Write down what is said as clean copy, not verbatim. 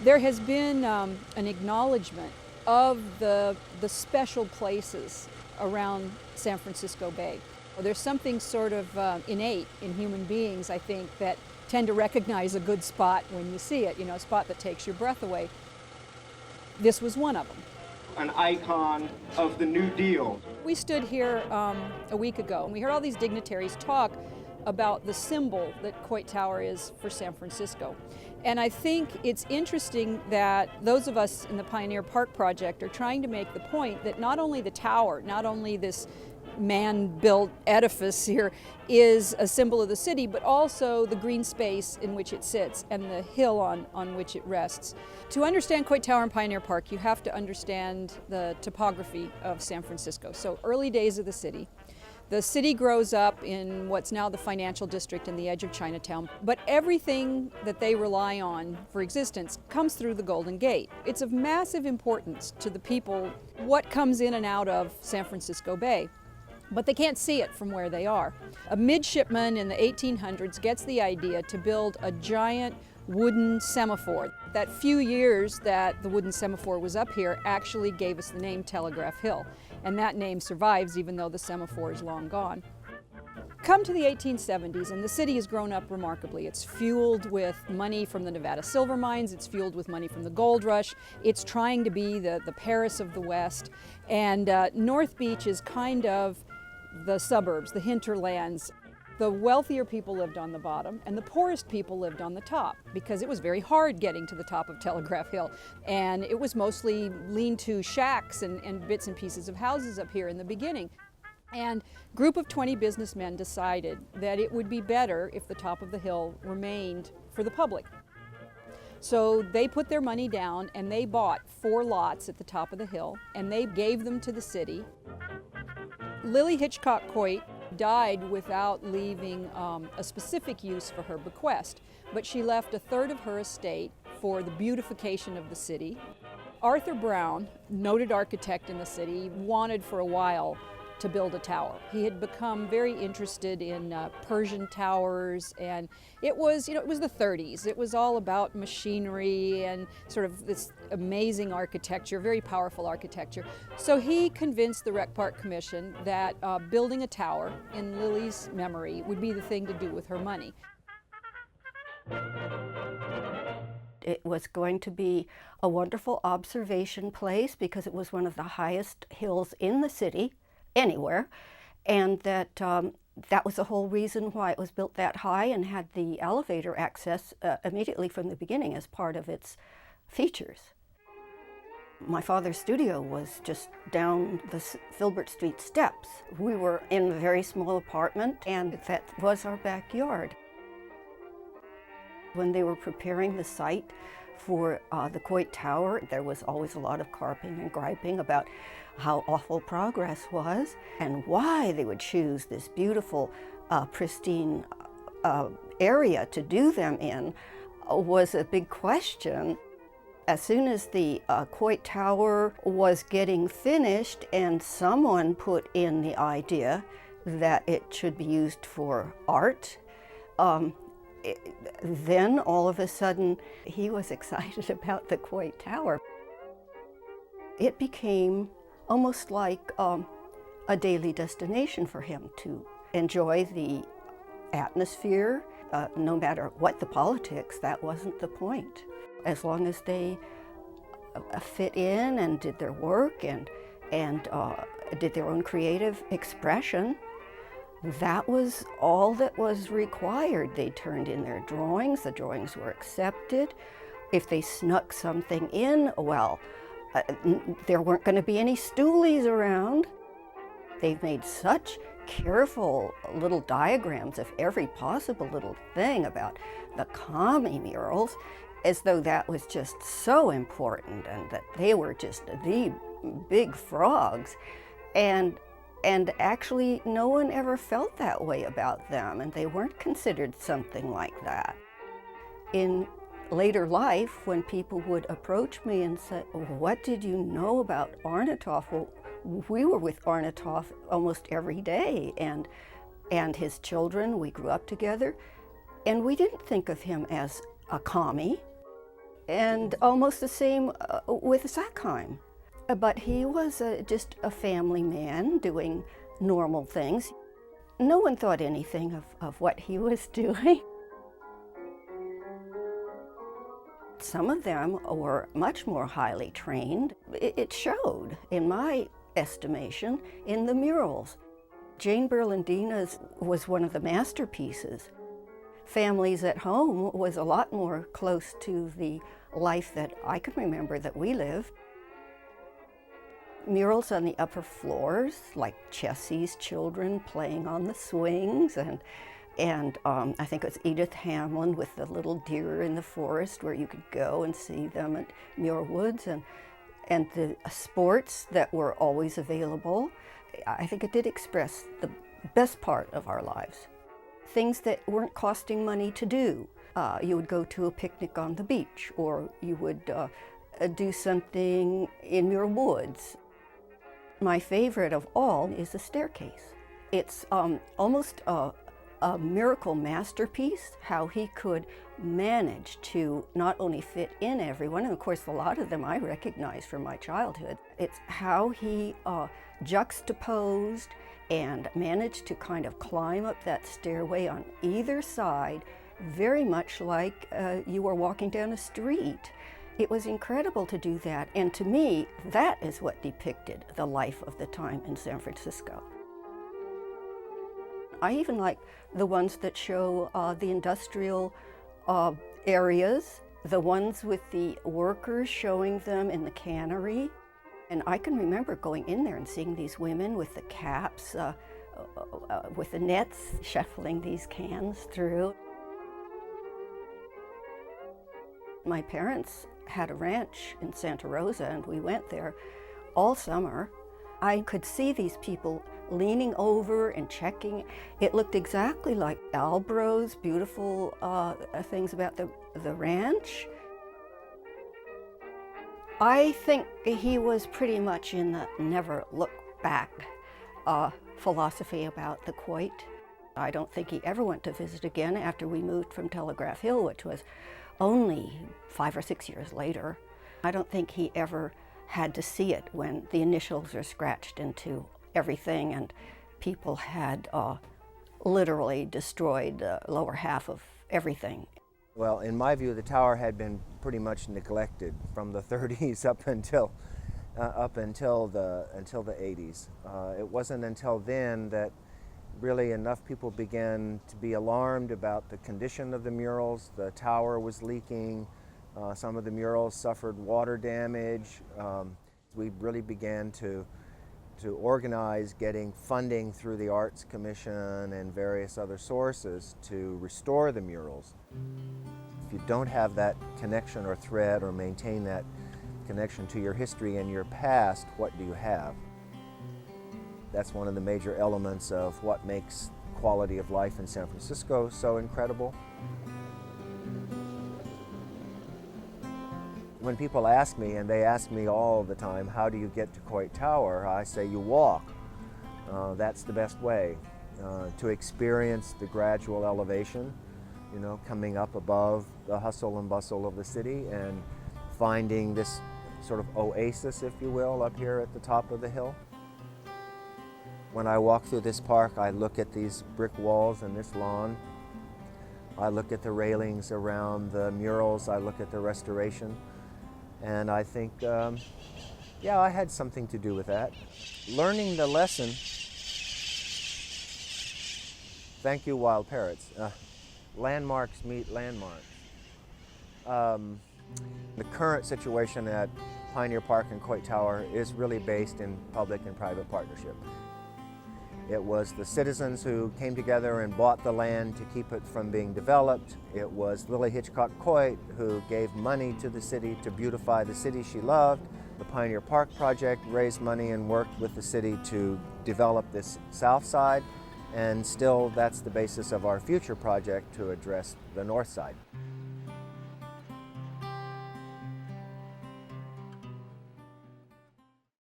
There has been an acknowledgement of the special places around San Francisco Bay. There's something sort of innate in human beings, I think, that tend to recognize a good spot when you see it, a spot that takes your breath away. This was one of them. An icon of the New Deal. We stood here a week ago and we heard all these dignitaries talk about the symbol that Coit Tower is for San Francisco. And I think it's interesting that those of us in the Pioneer Park Project are trying to make the point that not only the tower, not only this man-built edifice here is a symbol of the city, but also the green space in which it sits and the hill on which it rests. To understand Coit Tower and Pioneer Park, you have to understand the topography of San Francisco. So early days of the city. The city grows up in what's now the financial district in the edge of Chinatown, but everything that they rely on for existence comes through the Golden Gate. It's of massive importance to the people what comes in and out of San Francisco Bay, but they can't see it from where they are. A midshipman in the 1800s gets the idea to build a giant wooden semaphore. That few years that the wooden semaphore was up here actually gave us the name Telegraph Hill, and that name survives even though the semaphore is long gone. Come to the 1870s and the city has grown up remarkably. It's fueled with money from the Nevada silver mines, it's fueled with money from the gold rush, it's trying to be the Paris of the West, and North Beach is kind of the suburbs, the hinterlands. The wealthier people lived on the bottom and the poorest people lived on the top because it was very hard getting to the top of Telegraph Hill, and it was mostly lean-to shacks and bits and pieces of houses up here in the beginning. And a group of 20 businessmen decided that it would be better if the top of the hill remained for the public. So they put their money down and they bought 4 lots at the top of the hill and they gave them to the city. Lily Hitchcock Coit died without leaving a specific use for her bequest, but she left a third of her estate for the beautification of the city. Arthur Brown, noted architect in the city, wanted for a while to build a tower. He had become very interested in Persian towers, and it was the 30s. It was all about machinery and sort of this amazing architecture, very powerful architecture. So he convinced the Rec Park Commission that building a tower in Lily's memory would be the thing to do with her money. It was going to be a wonderful observation place because it was one of the highest hills in the city, anywhere, and that that was the whole reason why it was built that high and had the elevator access immediately from the beginning as part of its features. My father's studio was just down the Filbert Street steps. We were in a very small apartment and that was our backyard. When they were preparing the site for the Coit Tower, there was always a lot of carping and griping about how awful progress was and why they would choose this beautiful, pristine area to do them in was a big question. As soon as the Coit Tower was getting finished and someone put in the idea that it should be used for art, then all of a sudden he was excited about the Coit Tower. It became almost like a daily destination for him to enjoy the atmosphere. No matter what the politics, that wasn't the point. As long as they fit in and did their work and did their own creative expression, that was all that was required. They turned in their drawings, the drawings were accepted. If they snuck something in, well, there weren't going to be any stoolies around. They've made such careful little diagrams of every possible little thing about the commie murals, as though that was just so important and that they were just the big frogs. And actually no one ever felt that way about them, and they weren't considered something like that. In later life, when people would approach me and say, "What did you know about Arnatoff?" Well, we were with Arnatoff almost every day, and his children, we grew up together, and we didn't think of him as a commie. And almost the same with Sackheim. But he was just a family man doing normal things. No one thought anything of what he was doing. Some of them were much more highly trained. It showed, in my estimation, in the murals. Jane Berlandina's was one of the masterpieces. Families at Home was a lot more close to the life that I can remember that we lived. Murals on the upper floors, like Chessie's children playing on the swings, and I think it was Edith Hamlin with the little deer in the forest where you could go and see them at Muir Woods, and the sports that were always available. I think it did express the best part of our lives. Things that weren't costing money to do. You would go to a picnic on the beach, or you would do something in Muir Woods. My favorite of all is the staircase. It's almost a miracle masterpiece, how he could manage to not only fit in everyone, and of course a lot of them I recognize from my childhood. It's how he juxtaposed and managed to kind of climb up that stairway on either side, very much like you were walking down a street. It was incredible to do that, and to me, that is what depicted the life of the time in San Francisco. I even like the ones that show the industrial areas, the ones with the workers showing them in the cannery. And I can remember going in there and seeing these women with the caps, with the nets, shuffling these cans through. My parents had a ranch in Santa Rosa, and we went there all summer. I could see these people leaning over and checking. It looked exactly like Albro's beautiful things about the ranch. I think he was pretty much in the never look back philosophy about the Coit. I don't think he ever went to visit again after we moved from Telegraph Hill, which was only 5 or 6 years later. I don't think he ever had to see it when the initials were scratched into everything and people had literally destroyed the lower half of everything. Well, in my view, the tower had been pretty much neglected from the 30s up until the 80s. It wasn't until then that really enough people began to be alarmed about the condition of the murals. The tower was leaking. Some of the murals suffered water damage. We really began to organize getting funding through the Arts Commission and various other sources to restore the murals. If you don't have that connection or thread or maintain that connection to your history and your past, what do you have? That's one of the major elements of what makes quality of life in San Francisco so incredible. When people ask me, and they ask me all the time, how do you get to Coit Tower? I say you walk. That's the best way to experience the gradual elevation, you know, coming up above the hustle and bustle of the city and finding this sort of oasis, if you will, up here at the top of the hill. When I walk through this park, I look at these brick walls and this lawn. I look at the railings around the murals. I look at the restoration. And I think, yeah, I had something to do with that. Learning the lesson, thank you, wild parrots. Landmarks meet landmarks. The current situation at Pioneer Park and Coit Tower is really based in public and private partnership. It was the citizens who came together and bought the land to keep it from being developed. It was Lily Hitchcock Coit who gave money to the city to beautify the city she loved. The Pioneer Park project raised money and worked with the city to develop this south side, and still that's the basis of our future project to address the north side.